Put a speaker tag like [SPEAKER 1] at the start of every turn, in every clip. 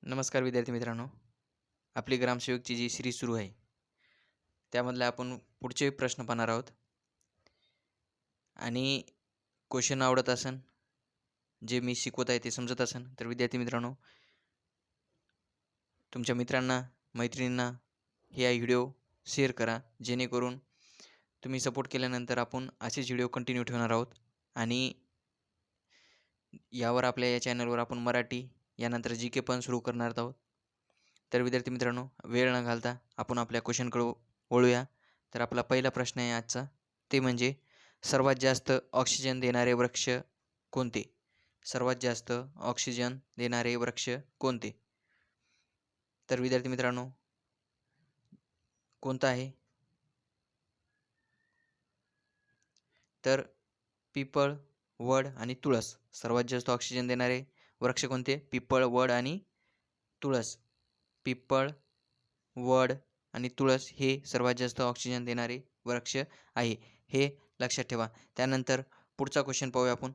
[SPEAKER 1] नमस्कार विद्यार्थी मित्रांनो. आपली ग्रामसेवकची जी सिरीज सुरू आहे, त्यामधले आपण पुढचे प्रश्न पाहणार आहोत. आणि क्वेश्चन आवडत असन, जे मी शिकवत आहे ते समजत असन, तर विद्यार्थी मित्रांनो, तुमच्या मित्रांना, मैत्रिणींना हे व्हिडिओ शेअर करा, जेणेकरून तुम्ही सपोर्ट केल्यानंतर आपण असेच व्हिडिओ कंटिन्यू ठेवणार आहोत. आणि यावर आपल्या या चॅनलवर आपण मराठी यानंतर जी के पण सुरू करणार आहोत. तर विद्यार्थी मित्रांनो, वेळ न घालता आपण आपल्या क्वेश्चनकडे वळूया. तर आपला पहिला प्रश्न आहे आजचा, ते म्हणजे सर्वात जास्त ऑक्सिजन देणारे वृक्ष कोणते? सर्वात जास्त ऑक्सिजन देणारे वृक्ष कोणते? तर विद्यार्थी मित्रांनो, कोणता आहे? तर पिपळ, वड आणि तुळस. सर्वात जास्त ऑक्सिजन देणारे वृक्ष कोणते? पिपळ, वड आणि तुळस. पिपळ, वड आणि तुळस हे सर्वात जास्त ऑक्सिजन देणारे वृक्ष आहे, हे लक्षात ठेवा. त्यानंतर पुढचा क्वेश्चन पाहूया आपण.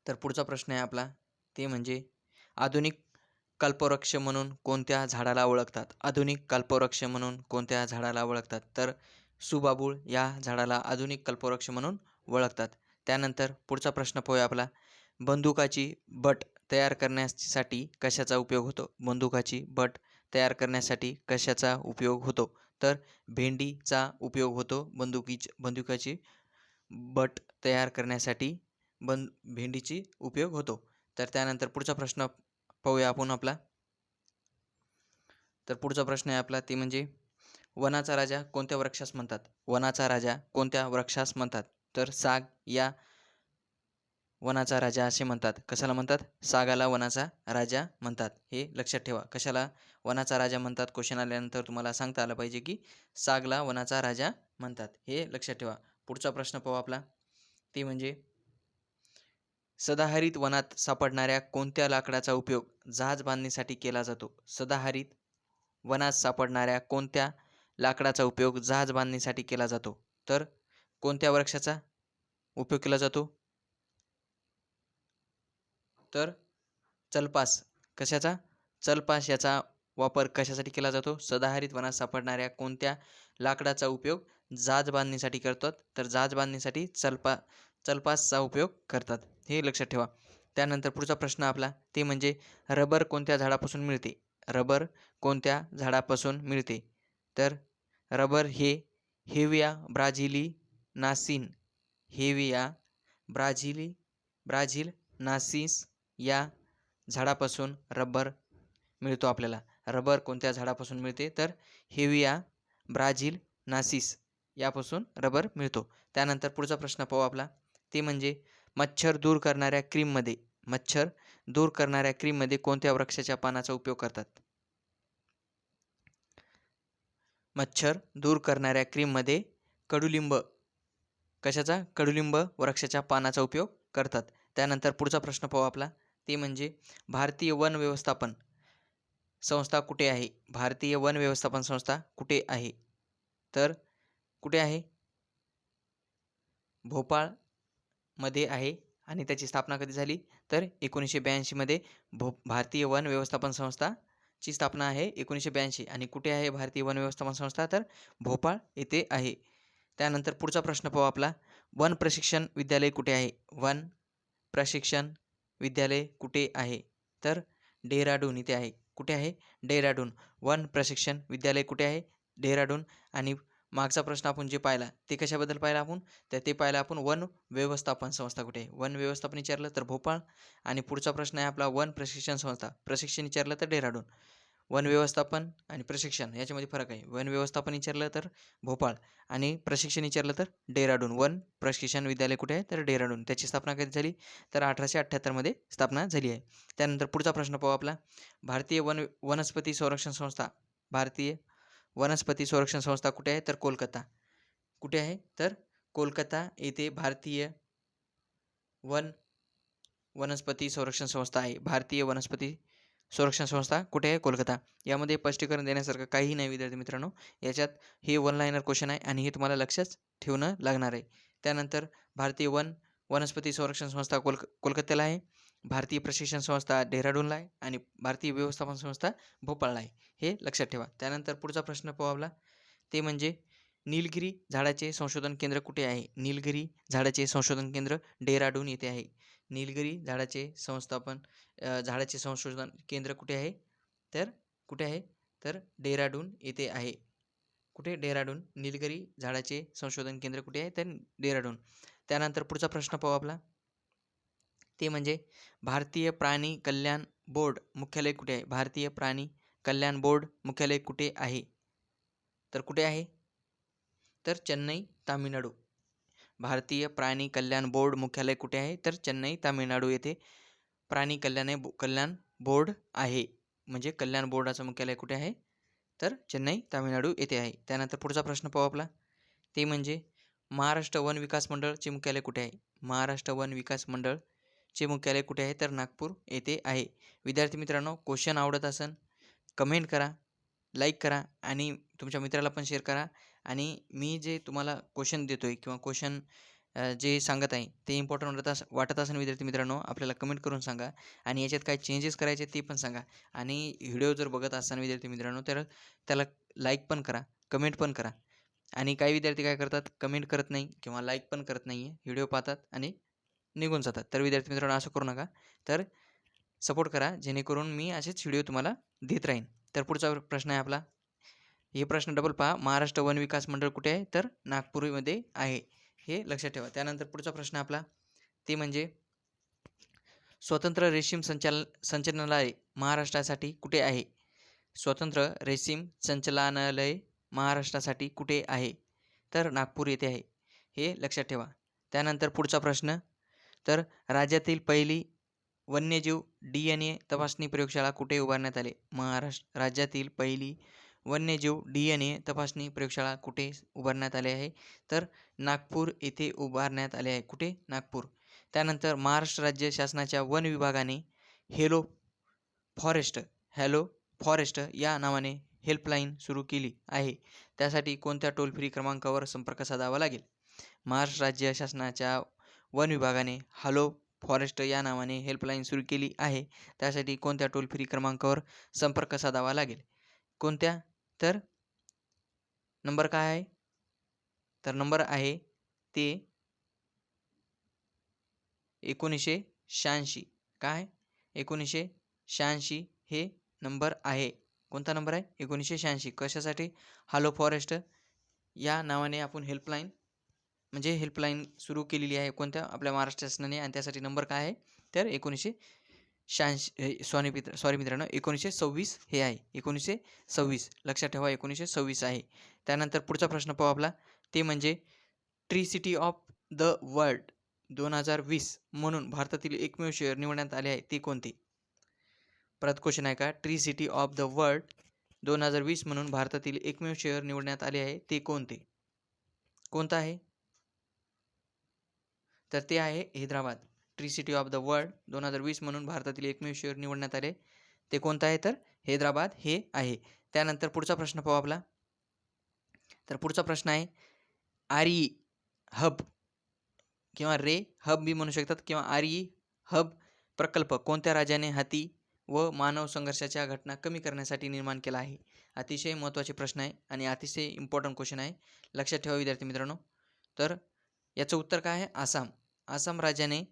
[SPEAKER 1] तर पुढचा प्रश्न आहे आपला, ते म्हणजे आधुनिक कल्पवृक्ष म्हणून कोणत्या झाडाला ओळखतात? आधुनिक कल्पवृक्ष म्हणून कोणत्या झाडाला ओळखतात? तर सुबाबूळ या झाडाला आधुनिक कल्पवृक्ष म्हणून ओळखतात. त्यानंतर पुढचा प्रश्न पाहूया आपला, बंदुकाची बट तयार करण्यासाठी कशाचा उपयोग होतो? बंदुकाची बट तयार करण्यासाठी कशाचा उपयोग होतो? तर भेंडीचा उपयोग होतो. बंदुकाची बट तयार करण्यासाठी भेंडीची उपयोग होतो. तर त्यानंतर पुढचा प्रश्न पाहूया आपण आपला. तर पुढचा प्रश्न आहे आपला, ते म्हणजे वनाचा राजा कोणत्या वृक्षास म्हणतात? वनाचा राजा कोणत्या वृक्षास म्हणतात? तर साग या वनाचा राजा असे म्हणतात. कशाला म्हणतात? सागाला वनाचा राजा म्हणतात, हे लक्षात ठेवा. कशाला वनाचा राजा म्हणतात? क्वेश्चन आल्यानंतर तुम्हाला सांगता आलं पाहिजे की सागला वनाचा राजा म्हणतात, हे लक्षात ठेवा. पुढचा प्रश्न पाहू आपला, ते म्हणजे सदाहरित वनात सापडणाऱ्या कोणत्या लाकडाचा उपयोग जहाज बांधणीसाठी केला जातो? सदाहरित वनात सापडणाऱ्या कोणत्या लाकडाचा उपयोग जहाज बांधणीसाठी केला जातो? तर कोणत्या वृक्षाचा उपयोग केला जातो? तर चलपास. कशाचा? चलपास याचा वापर कशासाठी केला जातो? सदाहरित वनात सापडणाऱ्या कोणत्या लाकडाचा उपयोग जहाज बांधणीसाठी करतात? तर जहाज बांधणीसाठी चलपासचा उपयोग करतात, हे लक्षात ठेवा. त्यानंतर पुढचा प्रश्न आपला, ते म्हणजे रबर कोणत्या झाडापासून मिळते? रबर कोणत्या झाडापासून मिळते? तर रबर हे हेविया ब्राझिलिनासिस हेविया ब्राझिलिनासिस या झाडापासून रबर मिळतो आपल्याला. रबर कोणत्या झाडापासून मिळते? तर हेविया ब्राझिलिनासिस यापासून रबर मिळतो. त्यानंतर पुढचा प्रश्न पाहू आपला, ते म्हणजे मच्छर दूर करणाऱ्या क्रीममध्ये कोणत्या वृक्षाच्या पानाचा उपयोग करतात? मच्छर दूर करणाऱ्या क्रीममध्ये कडुलिंब. कशाचा? कडुलिंब वृक्षाच्या पानाचा उपयोग करतात. त्यानंतर पुढचा प्रश्न पाहू आपला, ते म्हणजे भारतीय वन व्यवस्थापन संस्था कुठे आहे? भारतीय वन व्यवस्थापन संस्था कुठे आहे? तर कुठे आहे? भोपाळमध्ये आहे. आणि त्याची स्थापना कधी झाली? तर 1982 मध्ये भारतीय वन व्यवस्थापन संस्थाची स्थापना आहे, 1982. आणि कुठे आहे भारतीय वन व्यवस्थापन संस्था? तर भोपाळ येथे आहे. त्यानंतर पुढचा प्रश्न पाहू आपला, वन प्रशिक्षण विद्यालय कुठे आहे? वन प्रशिक्षण विद्यालय कुठे आहे? तर डेहराडून इथे आहे. कुठे आहे? डेहराडून. वन प्रशिक्षण विद्यालय कुठे आहे? डेहराडून. आणि मागचा प्रश्न आपण जे पाहिला ते कशाबद्दल पाहिला आपण? तर ते पाहिलं आपण वन व्यवस्थापन संस्था कुठे आहे? वन व्यवस्थापन विचारलं तर भोपाळ. आणि पुढचा प्रश्न आहे आपला, वन प्रशिक्षण संस्था. प्रशिक्षण विचारलं तर डेहराडून. वन व्यवस्थापन आणि प्रशिक्षण याच्यामध्ये फरक आहे. वन व्यवस्थापन विचारलं तर भोपाळ आणि प्रशिक्षण विचारलं तर डेहराडून. वन प्रशिक्षण विद्यालय कुठे आहे? तर डेहराडून. त्याची स्थापना कधी झाली? तर 1878 मध्ये स्थापना झाली आहे. त्यानंतर पुढचा प्रश्न पाहू आपला, भारतीय वनस्पती संरक्षण संस्था. भारतीय वनस्पती संरक्षण संस्था कुठे आहे? तर कोलकाता. कुठे आहे? तर कोलकाता येथे भारतीय वनस्पती संरक्षण संस्था आहे. भारतीय वनस्पती संरक्षण संस्था कुठे आहे? कोलकाता. यामध्ये स्पष्टीकरण देण्यासारखं काहीही नाही विद्यार्थी मित्रांनो. याच्यात हे वन लाईनर क्वेश्चन आहे आणि हे तुम्हाला लक्षात ठेवणं लागणार आहे. त्यानंतर भारतीय वनस्पती संरक्षण संस्था कोलकात्याला आहे. भारतीय प्रशिक्षण संस्था डेहराडूनला आहे आणि भारतीय व्यवस्थापन संस्था भोपाळला आहे, हे लक्षात ठेवा. त्यानंतर पुढचा प्रश्न पाहू आपला, ते म्हणजे निलगिरी झाडाचे संशोधन केंद्र कुठे आहे? निलगिरी झाडाचे संशोधन केंद्र डेहराडून येथे आहे. निलगिरी झाडाचे संशोधन केंद्र कुठे आहे? तर कुठे आहे? तर डेहराडून येथे आहे. कुठे? डेहराडून. निलगिरी झाडाचे संशोधन केंद्र कुठे आहे? तर डेहराडून. त्यानंतर पुढचा प्रश्न पाहू आपला, ते म्हणजे भारतीय प्राणी कल्याण बोर्ड मुख्यालय कुठे आहे? भारतीय प्राणी कल्याण बोर्ड मुख्यालय कुठे आहे? तर कुठे आहे? तर चेन्नई, तामिळनाडू. भारतीय प्राणी कल्याण बोर्ड मुख्यालय कुठे आहे? तर चेन्नई, तामिळनाडू येथे प्राणी कल्याण बोर्ड आहे. म्हणजे कल्याण बोर्डाचं मुख्यालय कुठे आहे? तर चेन्नई, तामिळनाडू येथे आहे. त्यानंतर पुढचा प्रश्न पाहू आपला, ते म्हणजे महाराष्ट्र वन विकास मंडळचे मुख्यालय कुठे आहे? महाराष्ट्र वन विकास मंडळचे मुख्यालय कुठे आहे? तर नागपूर येथे आहे. विद्यार्थी मित्रांनो, क्वेश्चन आवडत असेल कमेंट करा, लाईक करा आणि तुमच्या मित्राला पण शेअर करा. आणि मी जे तुम्हाला क्वेश्चन देतो आहे किंवा क्वेश्चन जे सांगत आहे ते इम्पॉर्टंट वाटत असेल विद्यार्थी मित्रांनो, आपल्याला कमेंट करून सांगा आणि याच्यात काय चेंजेस करायचे ते पण सांगा. आणि व्हिडिओ जर बघत असाल विद्यार्थी मित्रांनो, तर त्याला लाईक पण करा, कमेंट पण करा. आणि काही विद्यार्थी काय करतात, कमेंट करत नाही किंवा लाईक पण करत नाही आहे, व्हिडिओ पाहतात आणि निघून जातात. तर विद्यार्थी मित्रांनो, असं करू नका. तर सपोर्ट करा, जेणेकरून मी असेच व्हिडिओ तुम्हाला देत राहीन. तर पुढचा प्रश्न आहे आपला, हे प्रश्न डबल पहा, महाराष्ट्र वन विकास मंडळ कुठे आहे? तर नागपूरमध्ये आहे, हे लक्षात ठेवा. त्यानंतर पुढचा प्रश्न आपला, ते म्हणजे स्वतंत्र रेशीम संचालनालय महाराष्ट्रासाठी कुठे आहे? स्वतंत्र रेशीम संचालनालय महाराष्ट्रासाठी कुठे आहे? तर नागपूर येथे आहे, हे लक्षात ठेवा. त्यानंतर पुढचा प्रश्न, तर राज्यातील पहिली वन्यजीव DNA तपासणी प्रयोगशाळा कुठे उभारण्यात आली? राज्यातील पहिली वन्यजीव DNA तपासणी प्रयोगशाळा कुठे उभारण्यात आली आहे? तर नागपूर येथे उभारण्यात आले आहे. कुठे? नागपूर. त्यानंतर महाराष्ट्र राज्य शासनाच्या वन विभागाने हॅलो फॉरेस्ट या नावाने हेल्पलाईन सुरू केली आहे. त्यासाठी कोणत्या टोल फ्री क्रमांकावर संपर्क साधावा लागेल? महाराष्ट्र राज्य शासनाच्या वन विभागाने हॅलो फॉरेस्ट या नावाने हेल्पलाईन सुरू केली आहे. त्यासाठी कोणत्या टोल फ्री क्रमांकावर संपर्क साधावा लागेल? कोणत्या? तर नंबर काय आहे? तर नंबर आहे ते 1986. काय? 1986 हे नंबर आहे. कोणता नंबर आहे? 1986. कशासाठी? हॅलो फॉरेस्ट या नावाने आपण हेल्पलाईन सुरू केलेली आहे. कोणत्या? आपल्या महाराष्ट्र शासनाने. आणि त्यासाठी नंबर काय आहे? तर 1986. सॉरी मित्रांनो, 1926 हे आहे. 1926 लक्षात ठेवा, 1926 आहे. त्यानंतर पुढचा प्रश्न पाहू आपला, ते म्हणजे tree city of the world 2020 म्हणून भारतातील एकमेव शहर निवडण्यात आले आहे, ते कोणते? परत क्वेश्चन आहे का, tree city of the world 2020 म्हणून भारतातील एकमेव शहर निवडण्यात आले आहे, ते कोणते? कोणतं आहे? तर ते आहे Hyderabad. Tree city of the world 2020 म्हणून भारतातील एकमेव शहर निवडण्यात आले, ते कोणतं आहे? तर हैदराबाद हे आहे. त्यानंतर पुढचा प्रश्न पाहू आपला, तर पुढचा प्रश्न आहे, RE हब किंवा रे हब बी म्हणू शकतात किंवा RE हब प्रकल्प कोणत्या राज्याने हाती व मानव संघर्षाच्या घटना कमी करण्यासाठी निर्माण केला आहे? अतिशय महत्त्वाचे प्रश्न आहे आणि अतिशय इम्पॉर्टंट क्वेश्चन आहे, लक्षात ठेवा विद्यार्थी मित्रांनो. तर याचं उत्तर काय आहे? आसाम. आसाम राज्याने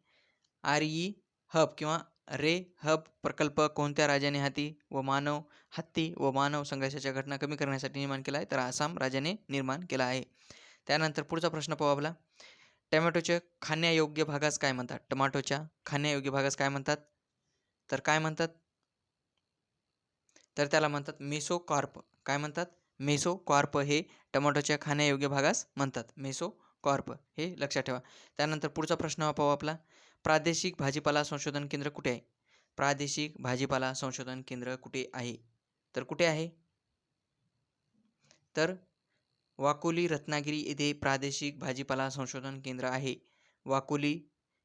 [SPEAKER 1] RE हब किंवा रे हब प्रकल्प कोणत्या राज्याने हत्ती व मानव संघर्षाच्या घटना कमी करण्यासाठी निर्माण केला आहे? तर आसाम राज्याने निर्माण केला आहे. त्यानंतर पुढचा प्रश्न पाहू आपला, टोमॅटोच्या खाण्यायोग्य भागास काय म्हणतात? टोमॅटोच्या खाण्यायोग्य भागास काय म्हणतात? तर काय म्हणतात? तर त्याला म्हणतात मेसोकार्प. काय म्हणतात? मेसोकार्प हे टोमॅटोच्या खाण्यायोग्य भागास म्हणतात. मेसोकार्प हे लक्षात ठेवा. त्यानंतर पुढचा प्रश्न पाहू आपला, प्रादेशिक भाजीपाला संशोधन केंद्र कुठे आहे? प्रादेशिक भाजीपाला संशोधन केंद्र कुठे आहे? तर कुठे आहे? तर वाकोली रत्नागिरी येथे प्रादेशिक भाजीपाला संशोधन केंद्र आहे. वाकोली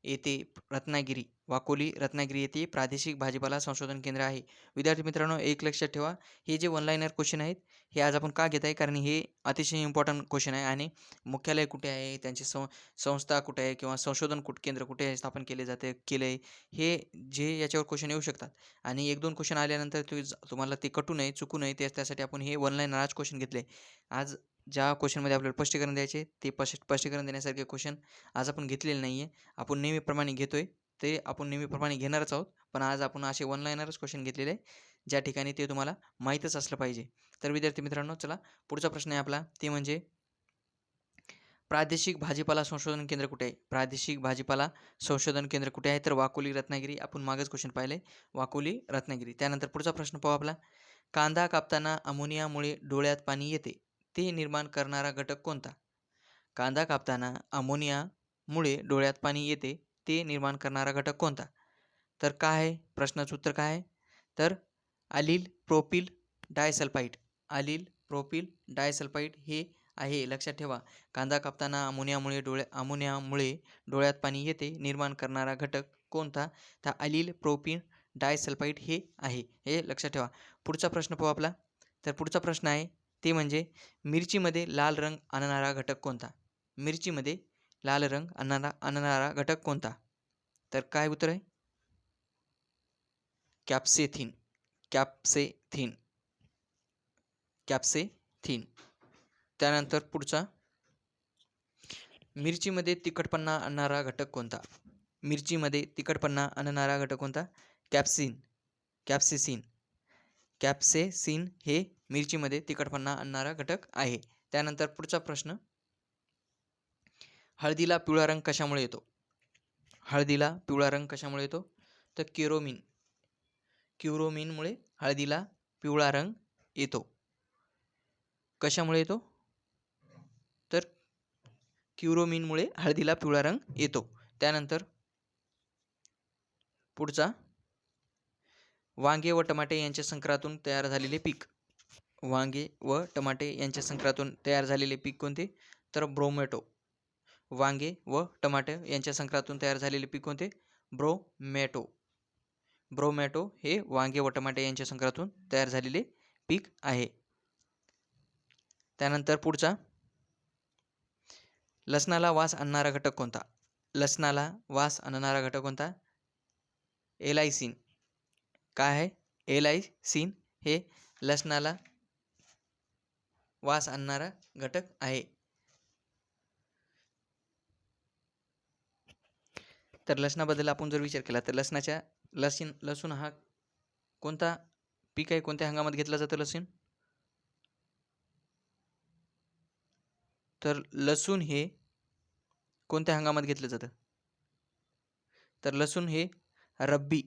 [SPEAKER 1] येथे रत्नागिरी, वाकोली रत्नागिरी येथे प्रादेशिक भाजीपाला संशोधन केंद्र आहे. विद्यार्थी मित्रांनो, एक लक्षात ठेवा, हे जे वन लाइनर क्वेश्चन आहेत हे आज आपण का घेत आहे, कारण हे अतिशय इम्पॉर्टंट क्वेश्चन आहे. आणि मुख्यालय कुठे आहे, त्यांची संस्था कुठे आहे किंवा संशोधन केंद्र कुठे आहे स्थापन केले जाते केले आहे, हे जे याच्यावर क्वेश्चन येऊ शकतात. आणि एक दोन क्वेश्चन आल्यानंतर तुम्हाला ते कटू नये, चुकू नये, त्यासाठी आपण हे वन लाइनर आज क्वेश्चन घेतले. आज ज्या क्वेश्चनमध्ये आपल्याला स्पष्टीकरण द्यायचे ते स्पष्टीकरण देण्यासारखे क्वेश्चन आज आपण घेतलेले नाही आहे. आपण नेहमीप्रमाणे घेतोय, ते आपण नेहमीप्रमाणे घेणारच आहोत. पण आज आपण असे वन लाइनरच क्वेश्चन घेतलेले आहे, ज्या ठिकाणी ते तुम्हाला माहीतच असलं पाहिजे. तर विद्यार्थी मित्रांनो, चला पुढचा प्रश्न आहे आपला, ते म्हणजे प्रादेशिक भाजीपाला संशोधन केंद्र कुठे आहे? प्रादेशिक भाजीपाला संशोधन केंद्र कुठे आहे? तर वाकोली रत्नागिरी. आपण मागच क्वेश्चन पाहिले, वाकोली रत्नागिरी. त्यानंतर पुढचा प्रश्न पाहू आपला, कांदा कापताना अमोनियामुळे डोळ्यात पाणी येते, ते निर्माण करणारा घटक कोणता? कांदा कापताना अमोनियामुळे डोळ्यात पाणी येते, ते निर्माण करणारा घटक कोणता? तर काय आहे प्रश्नाचं उत्तर, काय आहे? तर अलील प्रोपिल डायसल्फाइड. अलील प्रोपिल डायसल्फाइड हे आहे. लक्षात ठेवा, कांदा कापताना अमोनियामुळे डोळ्यात पाणी येते, निर्माण करणारा घटक कोणता? तर अलील प्रोपिल डायसल्फाइड हे आहे. हे लक्षात ठेवा. पुढचा प्रश्न पाहू आपला. तर पुढचा प्रश्न आहे ते म्हणजे मिरचीमध्ये लाल रंग आणणारा घटक कोणता? मिरचीमध्ये लाल रंग आणणारा घटक कोणता? तर काय उत्तर आहे? कॅप्सेथिन. कॅप्सेथिन. कॅप्सेथिन. त्यानंतर पुढचा, मिरचीमध्ये तिखटपणा आणणारा घटक कोणता? मिरचीमध्ये तिखटपणा आणणारा घटक कोणता? कॅप्सिन. कॅप्सेसिन. कॅप्सेसिन हे मिरचीमध्ये तिखटपणा आणणारा घटक आहे. त्यानंतर पुढचा प्रश्न, हळदीला पिवळा रंग कशामुळे येतो? हळदीला पिवळा रंग कशामुळे येतो? तर क्युरोमिन. क्युरोमिनमुळे हळदीला पिवळा रंग येतो. कशामुळे येतो? तर क्युरोमिनमुळे हळदीला पिवळा रंग येतो. त्यानंतर पुढचा, वांगे व टमाटे यांच्या संकरातून तयार झालेले पीक. वांगे व टमाटे यांच्या संकरातून तयार झालेले पीक कोणते? तर ब्रोमॅटो. वांगे व टमाटे यांच्या संकरातून तयार झालेले पीक कोणते? ब्रोमॅटो. ब्रोमॅटो हे वांगे व टमाटे यांच्या संकरातून तयार झालेले पीक आहे. त्यानंतर पुढचा, लसणाला वास आणणारा घटक कोणता? लसणाला वास आणणारा घटक कोणता? एलायसिन. काय आहे? एलायसिन हे लसणाला वास आणणारा घटक आहे. तर लसणाबद्दल आपण जर विचार केला तर लसूण हा कोणता पीक आहे? कोणत्या हंगामात घेतला जातं लसूण? तर लसूण हे कोणत्या हंगामात घेतलं जातं? तर लसूण हे रब्बी.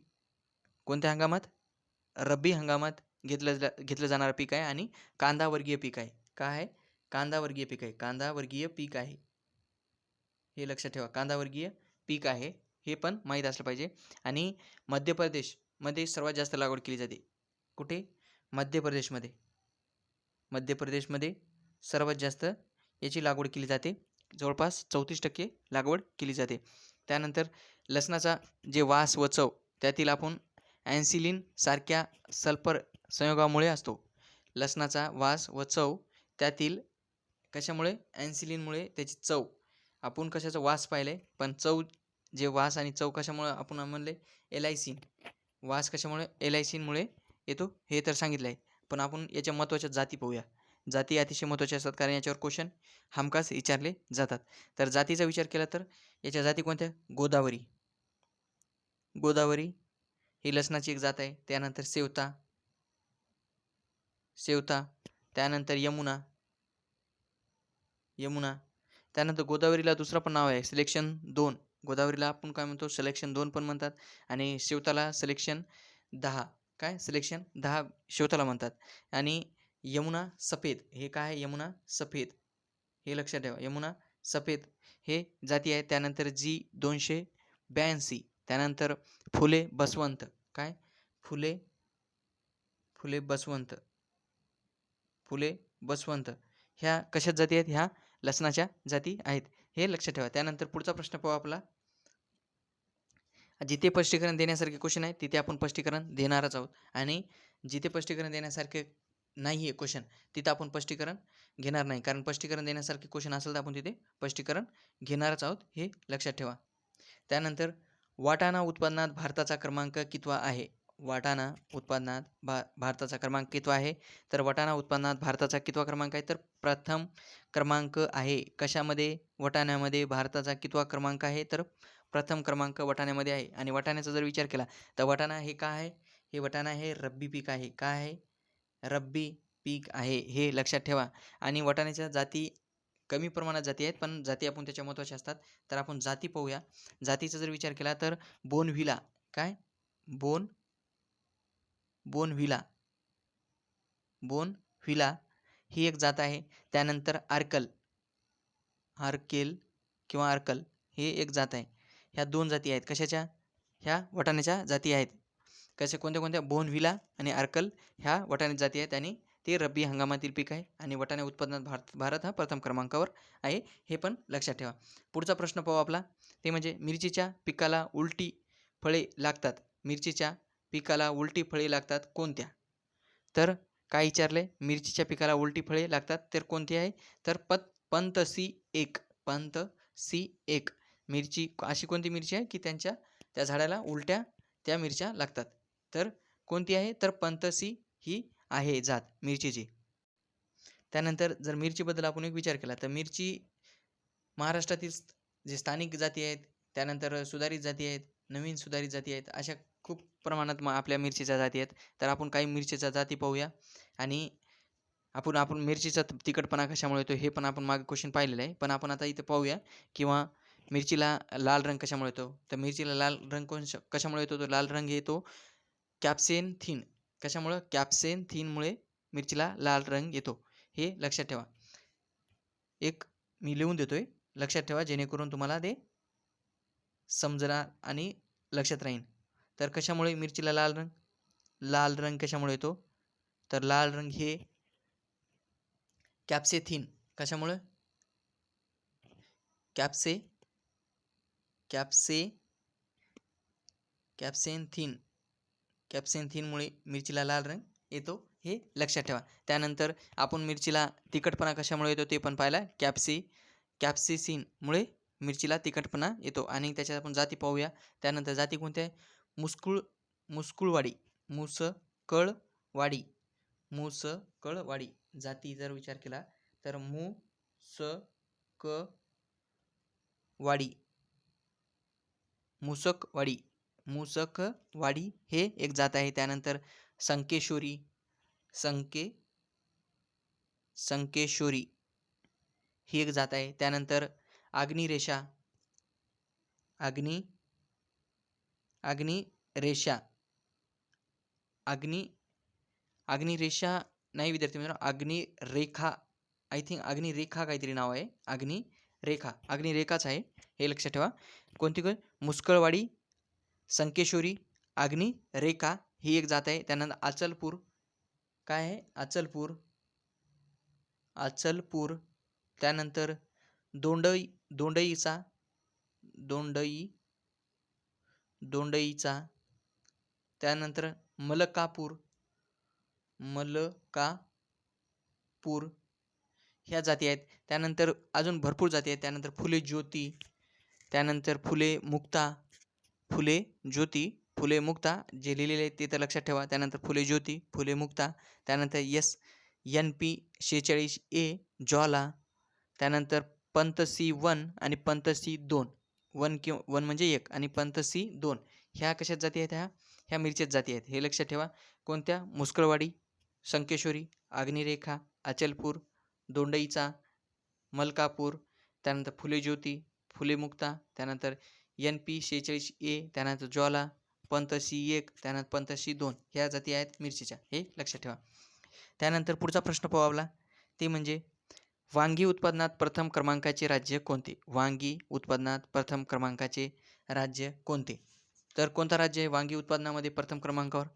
[SPEAKER 1] कोणत्या हंगामात? रब्बी हंगामात घेतलं जाणारं पीक आहे आणि कांदावर्गीय पीक आहे. काय आहे? कांदावर्गीय पीक आहे. कांदावर्गीय पीक आहे, हे लक्षात ठेवा. कांदावर्गीय पीक आहे, हे पण माहीत असलं पाहिजे. आणि मध्य प्रदेशमध्ये सर्वात जास्त लागवड केली जाते. कुठे? मध्य प्रदेशमध्ये. मध्य प्रदेशमध्ये सर्वात जास्त याची लागवड केली जाते. जवळपास 34% लागवड केली जाते. त्यानंतर लसणाचा जे वास व चव त्यातील आपण ॲन्सिलिन सारख्या सल्फर संयोगामुळे असतो. लसणाचा वास व चव त्यातील कशामुळे? ॲन्सिलिनमुळे त्याची चव. आपण कशाचा वास पाहिले, पण चव, जे वास आणि चव कशामुळे आपण म्हणले? एलायसिन. वास कशामुळे? एलायसिनमुळे येतो, हे तर सांगितलं आहे. पण आपण याच्या महत्त्वाच्या जाती पाहूया. जाती अतिशय महत्त्वाच्या असतात, कारण याच्यावर क्वेश्चन हमखास विचारले जातात. तर जातीचा विचार केला तर याच्या जाती कोणत्या? गोदावरी. गोदावरी ही लसणाची एक जात आहे. त्यानंतर सेवता. सेवता. त्यानंतर यमुना. यमुना. त्यानंतर गोदावरीला दुसरं पण नाव आहे, सिलेक्शन 2. गोदावरीला आपण काय म्हणतो? सिलेक्शन 2 पण म्हणतात. आणि शेवताला सिलेक्शन 10. काय? सिलेक्शन 10 शेवताला म्हणतात. आणि यमुना सफेद हे काय आहे? यमुना सफेद, हे लक्षात ठेवा. यमुना सफेद हे जाती आहे. त्यानंतर G282. त्यानंतर फुले बसवंत. काय? फुले बसवंत. फुले बसवंत ह्या कशात जाती आहेत? ह्या लसणाच्या जाती आहेत, हे लक्षात ठेवा. त्यानंतर पुढचा प्रश्न पाहू आपला. जिथे स्पष्टीकरण देण्यासारखे क्वेश्चन आहे तिथे आपण स्पष्टीकरण देणारच आहोत आणि जिथे स्पष्टीकरण देण्यासारखे नाही आहे क्वेश्चन तिथं आपण स्पष्टीकरण घेणार नाही, कारण स्पष्टीकरण देण्यासारखे क्वेश्चन असेल तर आपण तिथे स्पष्टीकरण घेणारच आहोत, हे लक्षात ठेवा. त्यानंतर वाटाणा उत्पादनात भारताचा क्रमांक कितवा आहे? वाटाणा उत्पादनात भारताचा क्रमांक कितवा आहे? तर वाटाणा उत्पादनात भारताचा कितवा क्रमांक आहे? तर प्रथम क्रमांक आहे. कशामध्ये? वाटाण्यामध्ये भारताचा कितवा क्रमांक आहे? तर प्रथम क्रमांक वाटाण्यामध्ये आहे. आणि वाटाण्याचा जर विचार केला तर वाटाणा हे काय आहे? हे वाटाणा हे रब्बी पीक आहे. काय आहे? रब्बी पीक आहे, हे लक्षात ठेवा. आणि वाटाण्याच्या जाती कमी प्रमाणात जाती आहेत, पण जाती आपण त्याच्या महत्त्वाच्या असतात. तर आपण जाती पाहूया. जातीचा जर विचार केला तर बोनव्हिला, काय? बोनव्हिला बोनव्हिला ही एक जात आहे. त्यानंतर आर्केल किंवा आर्कल हे एक जात आहे. ह्या 2 जाती आहेत. कशाच्या? ह्या वाटाण्याच्या जाती आहेत. कोणत्या? बोनव्हिला आणि आर्कल ह्या वाटाण्याच्या जाती आहेत आणि ते रब्बी हंगामातील पीक आहे आणि वाटाणे उत्पादनात भारत हा प्रथम क्रमांकावर आहे, हे पण लक्षात ठेवा. पुढचा प्रश्न पाहू आपला, ते म्हणजे मिरचीच्या पिकाला उलटी फळे लागतात. मिरचीच्या पिकाला उलटी फळे लागतात कोणत्या? तर काय विचारले? मिरचीच्या पिकाला उलटी फळे लागतात तर कोणती आहे? तर पंत C1 मिरची अशी कोणती मिरची आहे की त्या झाडाला उलट्या त्या मिरच्या लागतात. तर कोणती आहे? तर पंत सी ही आहे जात मिरचीची. त्यानंतर जर मिरचीबद्दल आपण एक विचार केला तर मिरची महाराष्ट्रातील जे स्थानिक जाती आहेत, त्यानंतर सुधारित जाती आहेत, नवीन सुधारित जाती आहेत, अशा खूप प्रमाणात आपल्या मिरचीच्या जाती आहेत. तर आपण काही मिरचीच्या जाती पाहूया आणि आपण मिरचीचा तिखटपणा कशामुळे येतो हे पण आपण मागे क्वेश्चन पाहिलेलं आहे. पण आपण आता इथे पाहूया किंवा मिरचीला लाल रंग कशामुळे येतो? तर मिरचीला लाल रंग कशामुळे येतो? तर लाल रंग येतो कॅप्सेनथिन. कशामुळं? कॅप्सेनथिनमुळे मिरचीला लाल रंग येतो, हे लक्षात ठेवा. एक मी लिहून देतोय, लक्षात ठेवा जेणेकरून तुम्हाला ते समजणार आणि लक्षात राहील. तर कशामुळे मिरचीला लाल रंग कशामुळे येतो? तर लाल रंग हे कॅप्सेथिन कशामुळे? कॅप्सेनथिनमुळे मिरचीला लाल रंग येतो, हे लक्षात ठेवा. त्यानंतर आपण मिरचीला तिखटपणा कशामुळे येतो ते पण पाहिला. कॅप्सेसिनमुळे मिरचीला तिखटपणा येतो आणि त्याच्यात आपण जाती पाहूया. त्यानंतर जाती कोणत्या आहे? मुसकळवाडी जाती जर विचार केला तर मुसकवाडी हे एक जात आहे. त्यानंतर संकेश्वरी ही एक जात आहे. त्यानंतर अग्निरेखा नाही विद्यार्थी मित्रांनो, अग्निरेखा आय थिंक अग्निरेखा काहीतरी नाव आहे. अग्निरेखाच आहे, हे लक्षात ठेवा. कोणती? मुसकळवाडी, संकेश्वरी, अग्निरेखा ही एक जात आहे. त्यानंतर अचलपूर, काय आहे? अचलपूर. त्यानंतर दोंडईचा त्यानंतर मलकापूर ह्या जाती आहेत. त्यानंतर अजून भरपूर जाती आहेत. त्यानंतर फुले ज्योती, त्यानंतर फुले मुक्ता जे लिहिलेले आहेत ते तर लक्षात ठेवा. त्यानंतर फुले ज्योती, फुले मुक्ता, त्यानंतर NP 46A ज्वाला, त्यानंतर पंत C1 आणि पंत C2. 1 म्हणजे 1 आणि पंत C2 ह्या कशात जाती आहेत? ह्या मिरचीत जाती आहेत, हे लक्षात ठेवा. कोणत्या? मुसकळवाडी, संकेश्वरी, अग्निरेखा, अचलपूर, दोंडईचा, मलकापूर, त्यानंतर फुले ज्योती, फुले मुक्ता, त्यानंतर NP 46A, त्यानंतर ज्वाला, पंत C1, त्यानंतर पंत C2 ह्या जाती आहेत मिरचीच्या, हे लक्षात ठेवा. त्यानंतर पुढचा प्रश्न पाहू आपला, ते म्हणजे वांगी उत्पादनात प्रथम क्रमांकाचे राज्य कोणते? वांगी उत्पादनात प्रथम क्रमांकाचे राज्य कोणते? तर कोणता राज्य आहे वांगी उत्पादनामध्ये प्रथम क्रमांकावर?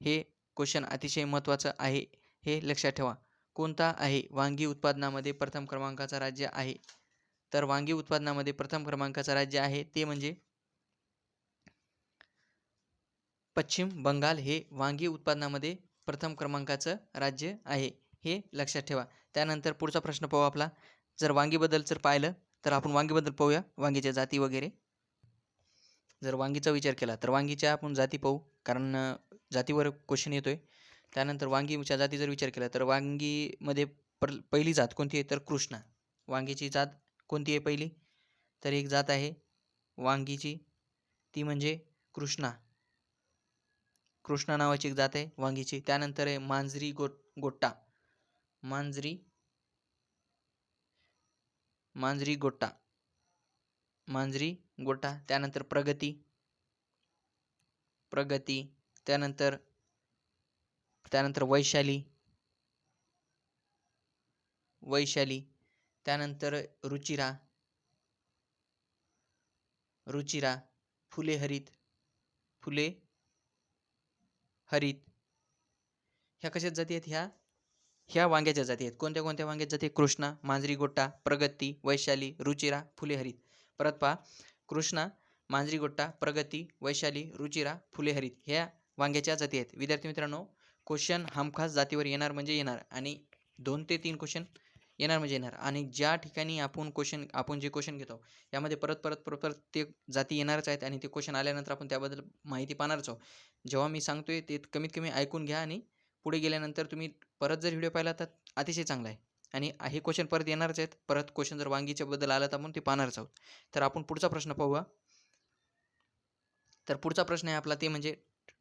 [SPEAKER 1] हे क्वेश्चन अतिशय महत्त्वाचं आहे, हे लक्षात ठेवा. कोणता आहे वांगी उत्पादनामध्ये प्रथम क्रमांकाचा राज्य आहे? तर वांगी उत्पादनामध्ये प्रथम क्रमांकाचा राज्य आहे ते म्हणजे पश्चिम बंगाल हे वांगी उत्पादनामध्ये प्रथम क्रमांकाचं राज्य आहे, हे लक्षात ठेवा. त्यानंतर पुढचा प्रश्न पाहू आपला. जर वांगीबद्दल जर पाहिलं तर आपण वांगीबद्दल पाहूया, वांगीच्या जाती वगैरे. जर वांगीचा विचार केला तर वांगीच्या आपण जाती पाहू, कारण जातीवर क्वेश्चन येतोय. त्यानंतर वांगीच्या जाती जर विचार केला तर वांगीमध्ये पहिली जात कोणती आहे तर कृष्णा. वांगीची जात कोणती आहे पहिली तर एक जात आहे वांगीची, ती म्हणजे कृष्णा. कृष्णा नावाची एक जात आहे वांगीची. त्यानंतर आहे मांजरी गोट्टा. मांजरी गोट्टा. मांजरी गोटा. त्यानंतर प्रगती. त्यानंतर वैशाली. त्यानंतर रुचिरा. फुले हरित. ह्या कशाच्या जाती आहेत? ह्या वांग्याच्या जाती आहेत. कोणत्या कोणत्या वांग्याच्या जाती? कृष्णा, मांजरी गोट्टा, प्रगती, वैशाली, रुचिरा, फुले हरित. परत पहा, कृष्णा, मांजरी गोट्टा, प्रगती, वैशाली, रुचिरा, फुले हरित ह्या वांग्याच्या जाती आहेत. विद्यार्थी मित्रांनो, क्वेश्चन हमखास जातीवर येणार म्हणजे येणार, आणि 2 ते 3 क्वेश्चन येणार म्हणजे येणार. आणि ज्या ठिकाणी आपण जे क्वेश्चन घेतो यामध्ये परत ते जाती येणारच आहेत, आणि ते क्वेश्चन आल्यानंतर आपण त्याबद्दल माहिती पाहणारच आहोत. जेव्हा मी सांगतोय ते कमीत कमी ऐकून घ्या, आणि पुढे गेल्यानंतर तुम्ही परत जर व्हिडिओ पाहिला तर अतिशय चांगला आहे. आणि हे क्वेश्चन परत येणारच आहेत. परत क्वेश्चन जर वांगीच्या बद्दल आला तर आपण ते पाहणारच आहोत. तर आपण पुढचा प्रश्न पाहूया. तर पुढचा प्रश्न आहे आपला, ते म्हणजे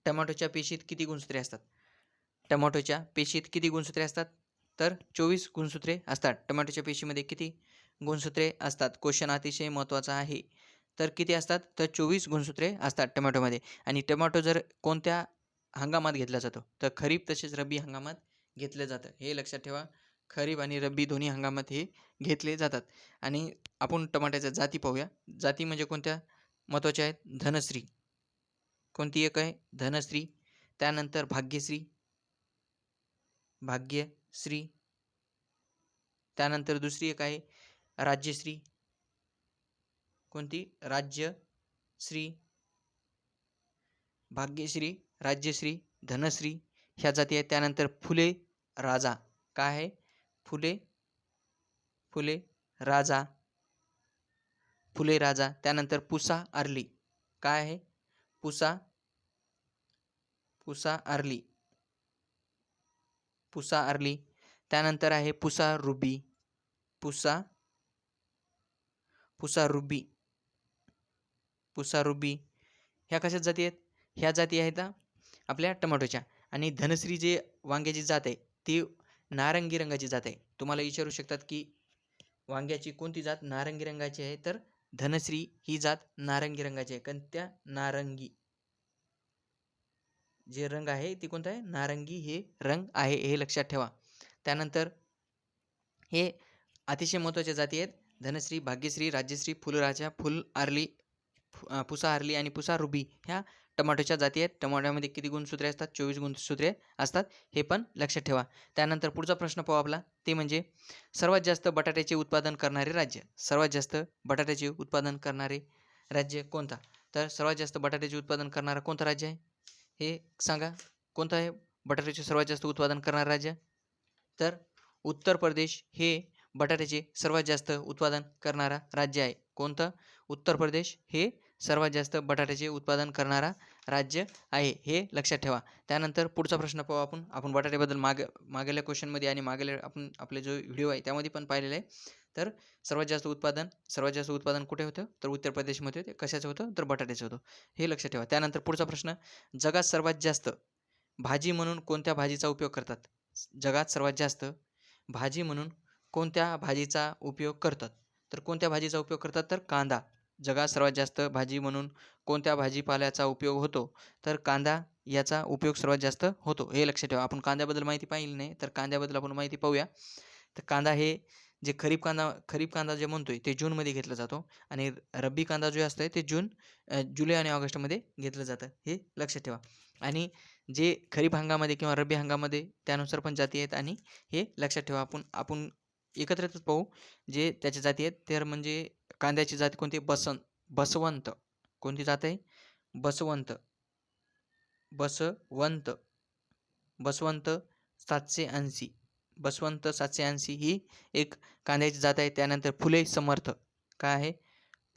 [SPEAKER 1] टोमॅटोच्या पेशीत किती गुणसूत्रे असतात? टोमॅटोच्या पेशीत किती गुणसूत्रे असतात? तर 24 गुणसूत्रे असतात. टोमॅटोच्या पेशीमध्ये किती गुणसूत्रे असतात? क्वेश्चन अतिशय महत्त्वाचा आहे. तर किती असतात? तर 24 गुणसूत्रे असतात टोमॅटोमध्ये. आणि टोमॅटो जर कोणत्या हंगामात घेतला जातो तर खरीप तसेच रब्बी हंगामात घेतलं जातं, हे लक्षात ठेवा. खरीप आणि रब्बी दोन्ही हंगामात हे घेतले जातात. आणि आपण टमाट्याच्या जाती पाहूया. जाती म्हणजे कोणत्या महत्त्वाच्या आहेत? धनश्री. कोणती एक आहे? धनश्री. त्यानंतर भाग्यश्री. त्यानंतर दुसरी एक आहे राज्यश्री. कोणती? राज्यश्री. भाग्यश्री, राज्यश्री, धनश्री ह्या जाती आहेत. त्यानंतर फुले राजा. काय आहे? फुले राजा. त्यानंतर पुसा आर्ली. काय आहे? पुसा आर्ली. त्यानंतर आहे पुसा रुबी. ह्या कशाच्या जाती आहेत? ह्या जाती आहेत आपल्या टोमॅटोच्या. आणि धनश्री जे वांग्याची जात आहे ती नारंगी रंगाची जात आहे. तुम्हाला विचारू शकतात की वांग्याची कोणती जात नारंगी रंगाची आहे? तर धनश्री ही जात नारंगी रंगाची आहे. कोणत्या? नारंगी. जे रंग आहे ती कोणता आहे? नारंगी हे रंग आहे, हे लक्षात ठेवा. त्यानंतर हे अतिशय महत्त्वाच्या जाती आहेत. धनश्री, भाग्यश्री, राज्यश्री, फुलराजा, पुसा आर्ली आणि पुसा रुबी ह्या टोमॅटोच्या जाती आहेत. टोमॅटोमध्ये किती गुणसूत्रे असतात? 24 गुणसूत्रे असतात, हे पण लक्षात ठेवा. त्यानंतर पुढचा प्रश्न पाहू आपला, ते म्हणजे सर्वात जास्त बटाट्याचे उत्पादन करणारे राज्य. सर्वात जास्त बटाट्याचे उत्पादन करणारे राज्य कोणता? तर सर्वात जास्त बटाट्याचे उत्पादन करणारा कोणता राज्य आहे हे सांगा. कोणतं आहे बटाट्याचे सर्वात जास्त उत्पादन करणारे राज्य? तर उत्तर प्रदेश हे बटाट्याचे सर्वात जास्त उत्पादन करणारा राज्य आहे. कोणतं? उत्तर प्रदेश हे सर्वात जास्त बटाट्याचे उत्पादन करणारा राज्य आहे, हे लक्षात ठेवा. त्यानंतर पुढचा प्रश्न पाहू आपण. बटाट्याबद्दल मागल्या क्वेश्चनमध्ये आणि मागल्या आपण आपले जो व्हिडिओ आहे त्यामध्ये पण पाहिलेलं आहे. तर सर्वात जास्त उत्पादन कुठे होतं? तर उत्तर प्रदेशमध्ये होते. कशाचं होतं? तर बटाट्याचं होतं, हे लक्षात ठेवा. त्यानंतर पुढचा प्रश्न, जगात सर्वात जास्त भाजी म्हणून कोणत्या भाजीचा उपयोग करतात? जगात सर्वात जास्त भाजी म्हणून कोणत्या भाजीचा उपयोग करतात? तर कोणत्या भाजीचा उपयोग करतात? तर कांदा. जगात सर्वात जास्त भाजी म्हणून कोणत्या भाजीपाल्याचा उपयोग होतो? तर कांदा याचा उपयोग सर्वात जास्त होतो, हे लक्षात ठेवा. आपण कांद्याबद्दल माहिती पाहिली नाही, तर कांद्याबद्दल आपण माहिती पाहूया. तर कांदा हे जे खरीप कांदा जे म्हणतोय ते जूनमध्ये घेतला जातो, आणि रब्बी कांदा जो असतो ते जुलै आणि ऑगस्टमध्ये घेतलं जातं, हे लक्षात ठेवा. आणि जे खरीप हंगामामध्ये किंवा रब्बी हंगामामध्ये त्यानुसार पण जाती आहेत, आणि हे लक्षात ठेवा. आपण एकत्रितच पाहू जे त्याच्या जाती आहेत. तर म्हणजे कांद्याची जात कोणती? बसवंत. कोणती जात आहे? बसवंत. बसवंत बसवंत 780 बसवंत 780 ही एक कांद्याची जात आहे. त्यानंतर फुले समर्थ काय आहे?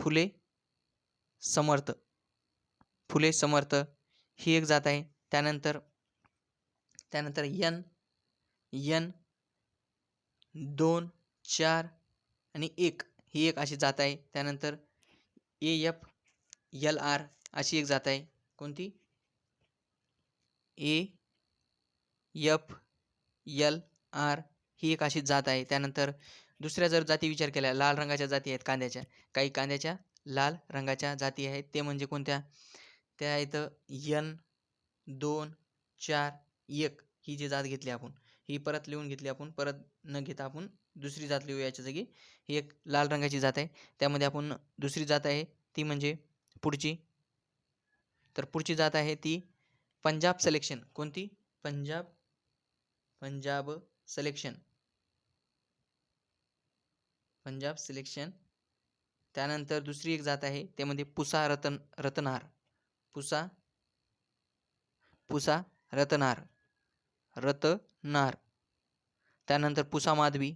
[SPEAKER 1] फुले समर्थ फुले समर्थ ही एक जात आहे. त्यानंतर त्यानंतर एन 2 4 आणि 1 ही एक अशी जात आहे. त्यानंतर AF LR अशी एक जात आहे. कोणती? AF LR ही एक अशी जात आहे. त्यानंतर दुसऱ्या जर जाती विचार केला, लाल रंगाच्या जाती आहेत कांद्याच्या. काही कांद्याच्या लाल रंगाच्या जाती आहेत. ते म्हणजे कोणत्या? त्या आहेत N2 4 1 ही जी जात घेतली आपण, ही परत लिहून घेतली आपण. परत न घेता आपण दुसरी जात लिहू याच्या जागी. ही एक लाल रंगाची जात आहे. त्यामध्ये आपण दुसरी जात आहे ती म्हणजे पुढची. तर पुढची जात आहे ती पंजाब सिलेक्शन. कोणती? पंजाब सिलेक्शन. पंजाब सिलेक्शन. त्यानंतर दुसरी एक जात आहे त्यामध्ये पुसा रतनहार. पुसा रतनार. त्यानंतर पुसा माधवी.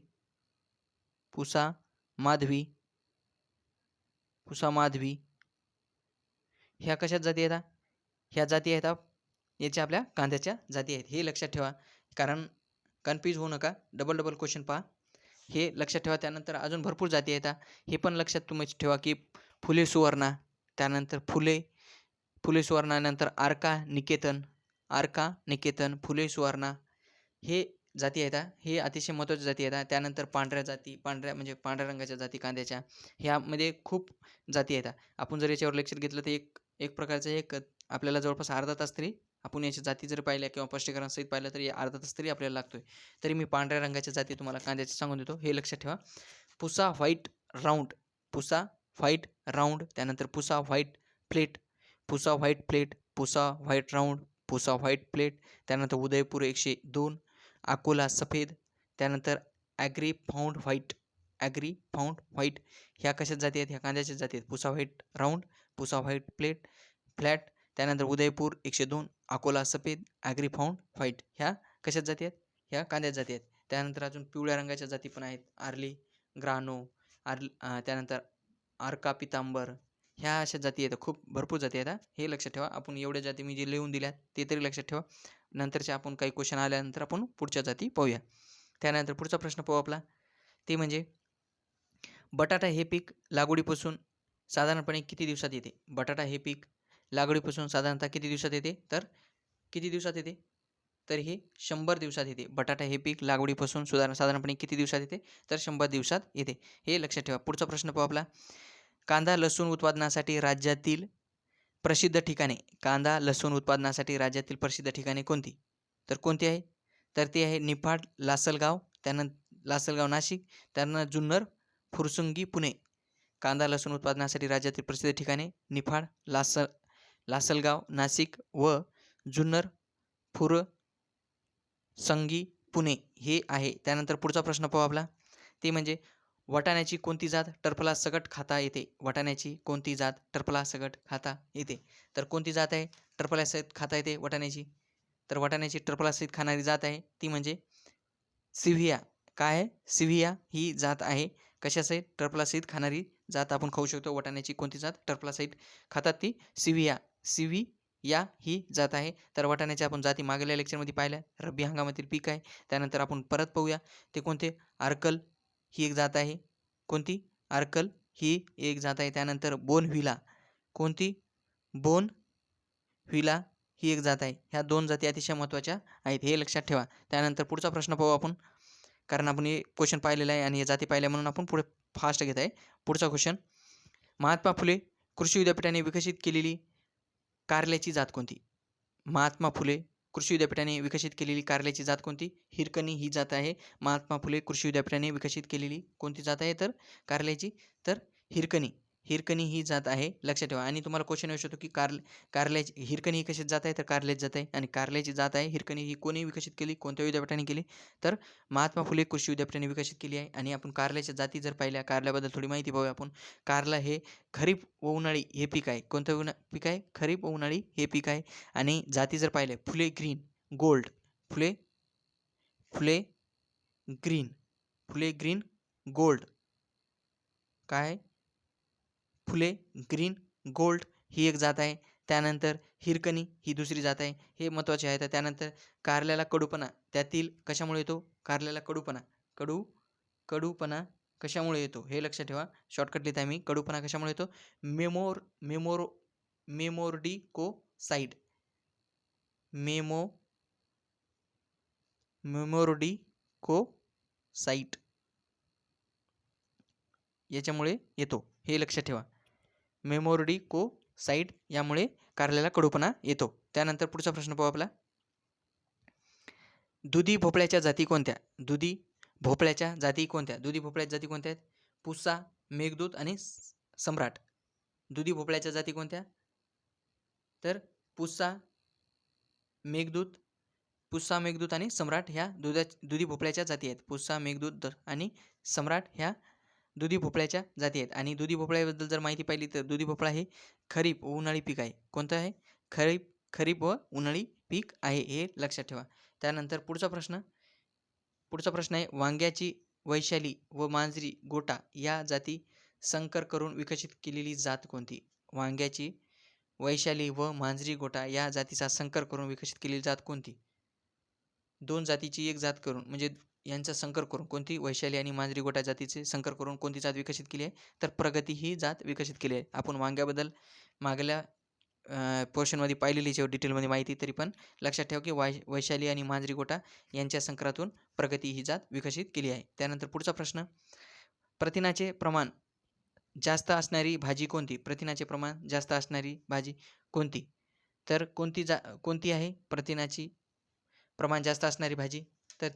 [SPEAKER 1] ह्या कशात जाती आहेत? ह्या जाती आहेत याच्या आपल्या कांद्याच्या जाती आहेत. हे लक्षात ठेवा, कारण कन्फ्यूज होऊ नका. डबल क्वेश्चन पहा, हे लक्षात ठेवा. त्यानंतर अजून भरपूर जाती आहेत. हे पण लक्षात तुम्ही ठेवा की फुले सुवर्णा, त्यानंतर फुले सुवर्णानंतर आर्का निकेतन, फुले सुवर्णा हे जाती आहेत. हे अतिशय महत्त्वाच्या जाती आहेत. त्यानंतर पांढऱ्या रंगाच्या जाती कांद्याच्या, ह्यामध्ये खूप जाती आहेत. आपण जर याच्यावर लेक्चर घेतलं तर एक प्रकारचं एक आपल्याला जवळपास अर्धा तास तरी आपण याच्या जाती जर पाहिल्या किंवा स्पष्टीकरण सहित पाहिलं तरी अर्धा तास तरी आपल्याला लागतोय. तरी मी पांढऱ्या रंगाच्या जाती तुम्हाला कांद्याच्या सांगून देतो, हे लक्षात ठेवा. पुसा व्हाईट राऊंड, त्यानंतर Pusa white plate, Pusa white round, Pusa white plate. त्यानंतर उदयपूर 102, अकोला सफेद. त्यानंतर ॲग्री फाऊंड व्हाईट. ह्या कशात जाती आहेत? ह्या कांद्याच्या जाती आहेत. Pusa white round, Pusa white flat. त्यानंतर उदयपूर 102, अकोला सफेद, ॲग्री फाऊंड व्हाईट. ह्या कशात जाती आहेत? ह्या कांद्यात जाती आहेत. त्यानंतर अजून पिवळ्या रंगाच्या जाती पण आहेत. आर्ली ग्रानो, त्यानंतर आर्का पितांबर. ह्या अशा जाती आहेत. खूप भरपूर जाती आहेत. हे लक्षात ठेवा. आपण एवढ्या जाती मी जे लिहून दिल्यात ते तरी लक्षात ठेवा. नंतरचे आपण काही क्वेश्चन आल्यानंतर आपण पुढच्या जाती पाहूया. त्यानंतर पुढचा प्रश्न पाहू आपला, ते म्हणजे बटाटा हे पीक लागवडीपासून साधारणपणे किती दिवसात येते? बटाटा हे पीक लागवडीपासून साधारणतः किती दिवसात येते? तर किती दिवसात येते? तर हे 100 दिवसात येते. बटाटा हे पीक लागवडीपासून साधारणपणे किती दिवसात येते? तर 100 दिवसात येते. हे लक्षात ठेवा. पुढचा प्रश्न पाहू आपला, कांदा लसूण उत्पादनासाठी राज्यातील प्रसिद्ध ठिकाणे कोणती? तर कोणती आहे? तर ती आहे निफाड, लासलगाव, त्यानंतर नाशिक, त्यानंतर जुन्नर, फुरसुंगी, पुणे. कांदा लसूण उत्पादनासाठी राज्यातील प्रसिद्ध ठिकाणे निफाड, लासलगाव, नाशिक व जुन्नर, फुरसंगी, पुणे हे आहे. त्यानंतर पुढचा प्रश्न पाहू आपला, ते म्हणजे वाटाण्याची कोणती जात टरफला सकट खाता येते? वाटाण्याची कोणती जात टरफला सकट खाता येते? तर कोणती जात आहे टरफला सहित खाता येते वाटाण्याची? तर वाटाण्याची टरफला सहित खाणारी जात आहे ती म्हणजे सिव्हिया. काय आहे? सिव्हिया ही जात आहे. कशासहित? टरफला सहित खाणारी जात आपण खाऊ शकतो. वाटाण्याची कोणती जात टरफला सहित खातात? ती सिव्हिया ही जात आहे. तर वाटाण्याच्या आपण जाती मागील लेक्चरमध्ये पाहिल्या. रब्बी हंगामातील पीक आहे. त्यानंतर आपण परत पाहूया ते कोणते? आर्कल ही एक जात आहे. कोणती? आर्कल ही एक जात आहे. त्यानंतर बोनव्हिला. कोणती? बोनव्हिला ही एक जात आहे. ह्या दोन जाती अतिशय महत्त्वाच्या आहेत, हे लक्षात ठेवा. त्यानंतर पुढचा प्रश्न पाहू आपण, कारण आपण हे क्वेश्चन पाहिलेला आहे आणि हे जाती पाहिल्या म्हणून आपण पुढे फास्ट घेत आहे. पुढचा क्वेश्चन, महात्मा फुले कृषी विद्यापीठाने विकसित केलेली कारल्याची जात कोणती? महात्मा फुले कृषी विद्यापीठाने विकसित केलेली कारल्याची जात कोणती? हिरकणी ही जात आहे. महात्मा फुले कृषी विद्यापीठाने विकसित केलेली कोणती जात आहे तर कारल्याची? तर हिरकणी हिरकणी ही जात आहे, लक्षात ठेवा. आणि तुम्हाला क्वेश्चन येऊ शकतो की कारल्याची हिरकणी ही कशाची जात आहे, तर कारल्याची जात आहे. आणि कारल्याची जात आहे हिरकणी ही कोणी विकसित केली, कोणत्या विद्यापीठाने केली, तर महात्मा फुले कृषी विद्यापीठाने विकसित केली आहे. आणि आपण कारल्याच्या जाती जर पाहिल्या, कारल्याबद्दल थोडी माहिती पाहूया आपण. कारला हे खरीप व उन्हाळी हे पीक आहे. कोणतं पीक आहे, खरीप व उन्हाळी हे पीक आहे. आणि जाती जर पाहिले, फुले ग्रीन गोल्ड, फुले फुले ग्रीन फुले ग्रीन गोल्ड, काय फुले ग्रीन गोल्ड ही एक जात आहे. त्यानंतर हिरकणी ही दुसरी जात आहे, हे महत्त्वाचे आहे. तर त्यानंतर कारल्याला कडूपणा त्यातील कशामुळे येतो, कारल्याला कडूपणा कशामुळे येतो हे लक्षात ठेवा. शॉर्टकट लिहित आहे मी. कडूपणा कशामुळे येतो, मेमोर्डिकोसाइड मेमोर्डिकोसाइट याच्यामुळे येतो, हे लक्षात ठेवा. मेमोर्डिकोसाइड यामुळे कारल्याला कडूपणा येतो. त्यानंतर पुढचा प्रश्न पाहू आपला. दुधी भोपळ्याच्या जाती कोणत्या, दुधी भोपळ्याच्या जाती कोणत्या, दुधी भोपळ्याच्या जाती कोणत्या आहेत, पुसा, मेघदूत आणि सम्राट. दुधी भोपळ्याच्या जाती कोणत्या, तर पुसा, मेघदूत आणि सम्राट ह्या दुधी भोपळ्याच्या जाती आहेत. पुसा, मेघदूत आणि सम्राट ह्या दुधी भोपळ्याच्या जाती आहेत. आणि दुधी भोपळ्याबद्दल जर माहिती पाहिली तर दुधी भोपळा हे खरीप व उन्हाळी पीक आहे. कोणतं आहे, खरीप व उन्हाळी पीक आहे, हे लक्षात ठेवा. त्यानंतर पुढचा प्रश्न आहे, वांग्याची वैशाली व मांजरी गोटा या जाती संकर करून विकसित केलेली जात कोणती, वांग्याची वैशाली व मांजरी गोटा या जातीचा संकर करून विकसित केलेली जात कोणती. दोन जातीची एक जात करून म्हणजे यांचा संकर करून कोणती, वैशाली आणि मांजरी गोटा जातीचे संकर करून कोणती जात विकसित केली आहे, तर प्रगती ही जात विकसित केली आहे. आपण वांग्याबद्दल मागल्या पोर्शनमध्ये पाहिलेली डिटेलमध्ये माहिती, तरी पण लक्षात ठेवा की वैशाली आणि मांजरी गोटा यांच्या संकरातून प्रगती ही जात विकसित केली आहे. त्यानंतर पुढचा प्रश्न, प्रथिनाचे प्रमाण जास्त असणारी भाजी कोणती, प्रथिनाचे प्रमाण जास्त असणारी भाजी कोणती, तर कोणती आहे प्रथिनाची प्रमाण जास्त असणारी भाजी, तर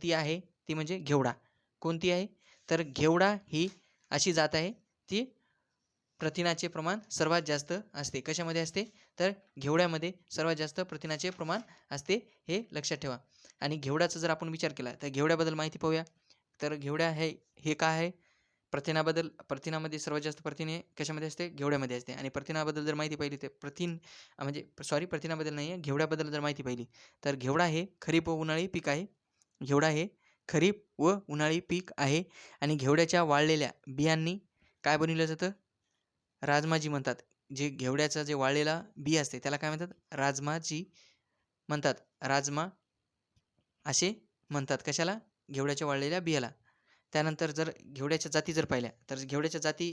[SPEAKER 1] ती म्हणजे घेवडा. कोणती आहे, तर घेवडा ही अशी जात आहे ती प्रथिनाचे प्रमाण सर्वात जास्त असते. कशामध्ये असते, तर घेवड्यामध्ये सर्वात जास्त प्रथिनाचे प्रमाण असते, हे लक्षात ठेवा. आणि घेवड्याचा जर आपण विचार केला तर घेवड्याबद्दल माहिती पाहूया. तर घेवडा हे काय आहे, प्रथिनामध्ये सर्वात जास्त प्रथिने कशामध्ये असते, घेवड्यामध्ये असते. आणि प्रथिनाबद्दल जर माहिती पाहिली तर प्रथिनाबद्दल नाही आहे, घेवड्याबद्दल जर माहिती पाहिली तर घेवडा हे खरीप व उन्हाळी पीक आहे. घेवडा हे खरीप व उन्हाळी पीक आहे. आणि घेवड्याच्या वाळलेल्या बियांनी काय बनवलं जातं, राजमाजी म्हणतात. जे घेवड्याचं जे वाळलेला बी असते त्याला काय म्हणतात, राजमाजी म्हणतात. राजमा असे म्हणतात कशाला, घेवड्याच्या वाळलेल्या बियाला. त्यानंतर जर घेवड्याच्या जाती जर पाहिल्या तर घेवड्याच्या जाती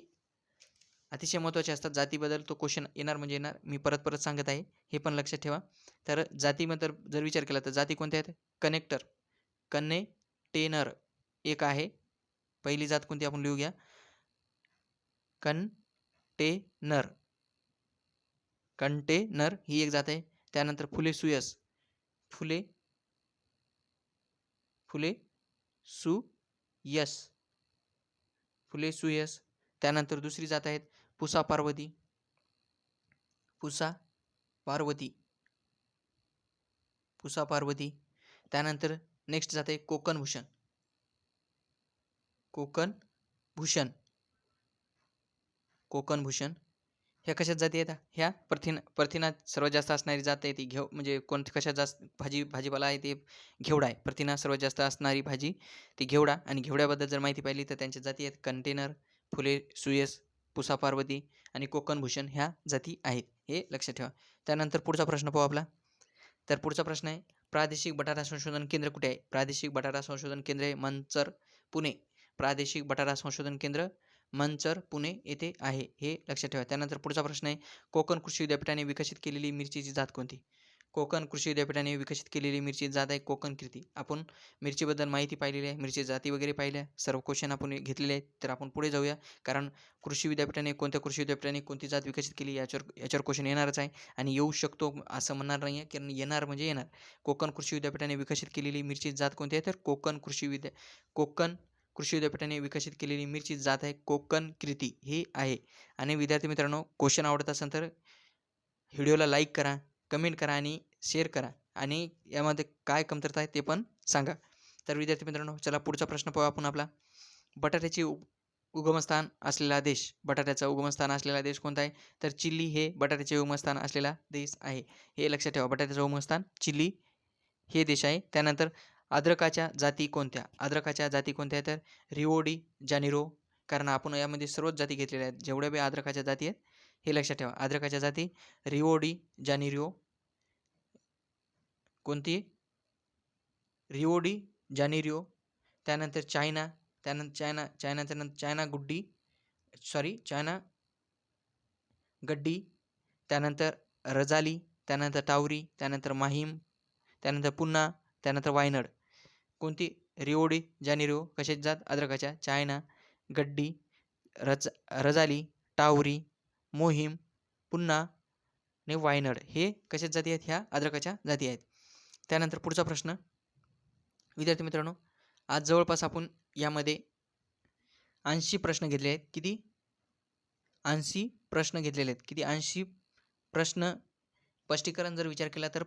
[SPEAKER 1] अतिशय महत्त्वाचे असतात. जातीबद्दल तो क्वेश्चन येणार म्हणजे येणार, मी परत सांगत आहे, हे पण लक्षात ठेवा. तर जातीबद्दल जर विचार केला तर जाती कोणत्या आहेत, कनेक्टेनर एक आहे. पहिली जात कोणती आपण लिहू घ्या, कंटेनर ही एक जात आहे. त्यानंतर फुले सुयस त्यानंतर दुसरी जात आहेत पुसा पार्वती. त्यानंतर नेक्स्ट जात आहे कोकण भूषण. ह्या कशात जाती आहेत, ह्या प्रथिनात सर्वात जास्त असणारी जात आहे ती म्हणजे कोणती कशात जास्त भाजीपाला आहे ते घेवडा आहे. प्रथिना सर्वात जास्त असणारी भाजी ती घेवडा. आणि घेवड्याबद्दल जर माहिती पाहिली तर त्यांच्या जाती आहेत कंटेनर, फुले सुयस, पुसा पार्वती आणि कोकण भूषण ह्या जाती आहेत, हे लक्षात ठेवा. त्यानंतर पुढचा प्रश्न पाहू आपला. तर पुढचा प्रश्न आहे, प्रादेशिक बटाटा संशोधन केंद्र कुठे आहे, प्रादेशिक बटाटा संशोधन केंद्र आहे मंचर पुणे. प्रादेशिक बटाटा संशोधन केंद्र मंचर पुणे येथे आहे, हे लक्षात ठेवा. त्यानंतर पुढचा प्रश्न आहे, कोकण कृषी विद्यापीठाने विकसित केलेली मिरचीची जात कोणती, कोकण कृषी विद्यापीठाने विकसित केलेली मिरची जात आहे कोकण कीर्ती. आपण मिरचीबद्दल माहिती पाहिलेली आहे, मिरची जाती वगैरे पाहिल्या, सर्व क्वेश्चन आपण घेतलेले आहेत. तर आपण पुढे जाऊया, कारण कोणत्या कृषी विद्यापीठाने कोणती जात विकसित केली याच्यावर क्वेश्चन येणारच आहे. आणि येऊ शकतो असं म्हणणार नाही आहे, कारण येणार म्हणजे येणार. कोकण कृषी विद्यापीठाने विकसित केलेली मिरची जात कोणती आहे, तर कोकण कृषी विद्यापीठाने विकसित केलेली मिरची जात आहे कोकण कृती ही आहे. आणि विद्यार्थी मित्रांनो, क्वेश्चन आवडत असेल तर व्हिडिओला लाईक करा, कमेंट करा आणि शेअर करा आणि यामध्ये काय कमतरता आहे ते पण सांगा. तर विद्यार्थी मित्रांनो, चला पुढचा प्रश्न पाहू आपण आपला. बटाट्याचे उगमस्थान असलेला देश, बटाट्याचं उगमस्थान असलेला देश कोणता आहे? तर चिली हे बटाट्याचे उगमस्थान असलेला देश आहे. हे लक्षात ठेवा, बटाट्याचं उगमस्थान चिली हे देश आहे. त्यानंतर अद्रकाच्या जाती कोणत्या? अद्रकाच्या जाती कोणत्या आहेत? तर रिओ डी जानेरो, कारण आपण यामध्ये सर्वच जाती घेतलेल्या आहेत. जेवढ्या बी अद्रकाच्या जाती आहेत हे लक्षात ठेवा. अद्रकाच्या जाती रिओ डी जानेरो, कोणती? Rio de Janeiro. त्यानंतर चायना, त्यानंतर चायना गुड्डी, चायना गड्डी, त्यानंतर रजाली, त्यानंतर टावरी, त्यानंतर माहीम, त्यानंतर पुन्हा, त्यानंतर वायनड. कोणती? रिओ डी जानेरिओ कशाची जात? अद्रकाच्या. चायना गड्डी, रजाली, टावरी, मोहीम, पुन्हा आणि वायनड हे कशाच्या जाती आहेत? ह्या अद्रकाच्या जाती आहेत. त्यानंतर पुढचा प्रश्न विद्यार्थी मित्रांनो, आज जवळपास आपण यामध्ये 80 प्रश्न घेतले आहेत. किती? 80 प्रश्न घेतलेले आहेत. किती? 80 प्रश्न. स्पष्टीकरण जर विचार केला तर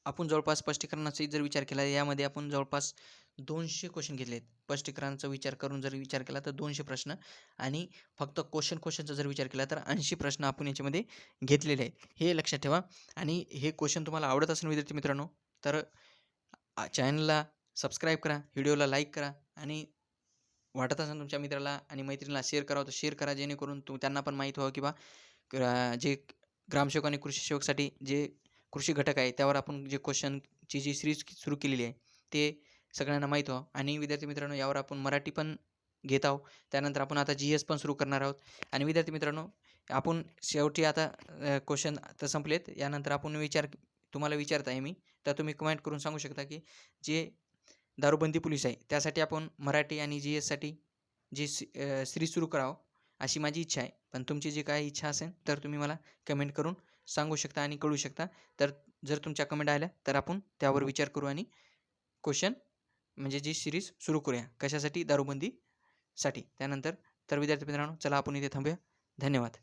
[SPEAKER 1] आपण जवळपास स्पष्टीकरणाचा जर विचार केला यामध्ये आपण जवळपास 200 क्वेश्चन घेतले आहेत. स्पष्टीकरणाचा विचार करून जर विचार केला तर 200 प्रश्न आणि फक्त क्वेश्चनचा जर विचार केला तर 80 प्रश्न आपण याच्यामध्ये घेतलेले आहेत. हे लक्षात ठेवा. आणि हे क्वेश्चन तुम्हाला आवडत असेल विद्यार्थी मित्रांनो तर चॅनलला सबस्क्राईब करा, व्हिडिओला लाईक करा आणि वाटत असेल तुमच्या मित्राला आणि मैत्रिणीला शेअर करावं तर शेअर करा, जेणेकरून त्यांना पण माहीत व्हावं की बा जे ग्रामसेवक आणि कृषी सेवकसाठी जे कृषी घटक आहे त्यावर आपण जे क्वेश्चनची जी सिरीज सुरू केलेली आहे ते सगळ्यांना माहीत व्हावं. आणि विद्यार्थी मित्रांनो, यावर आपण मराठी पण घेत आहोत. त्यानंतर आपण आता GS पण सुरू करणार आहोत. आणि विद्यार्थी मित्रांनो, आपण शेवटी आता क्वेश्चन तर संपलेत. यानंतर आपण तुम्हाला विचारत आहे मी, तर तुम्ही कमेंट करून सांगू शकता की जे दारूबंदी पोलीस आहे त्यासाठी आपण मराठी आणि GSसाठी जी सिरीज सुरू करावं अशी माझी इच्छा आहे. पण तुमची जी काही इच्छा असेल तर तुम्ही मला कमेंट करून सांगू शकता आणि कळू शकता. तर जर तुमच्या कमेंट आल्या तर आपण त्यावर विचार करू आणि क्वेश्चन म्हणजे जी सिरीज सुरू करूया. कशासाठी? दारूबंदीसाठी. त्यानंतर तर विद्यार्थी मित्रांनो, चला आपण इथे थांबूया. धन्यवाद.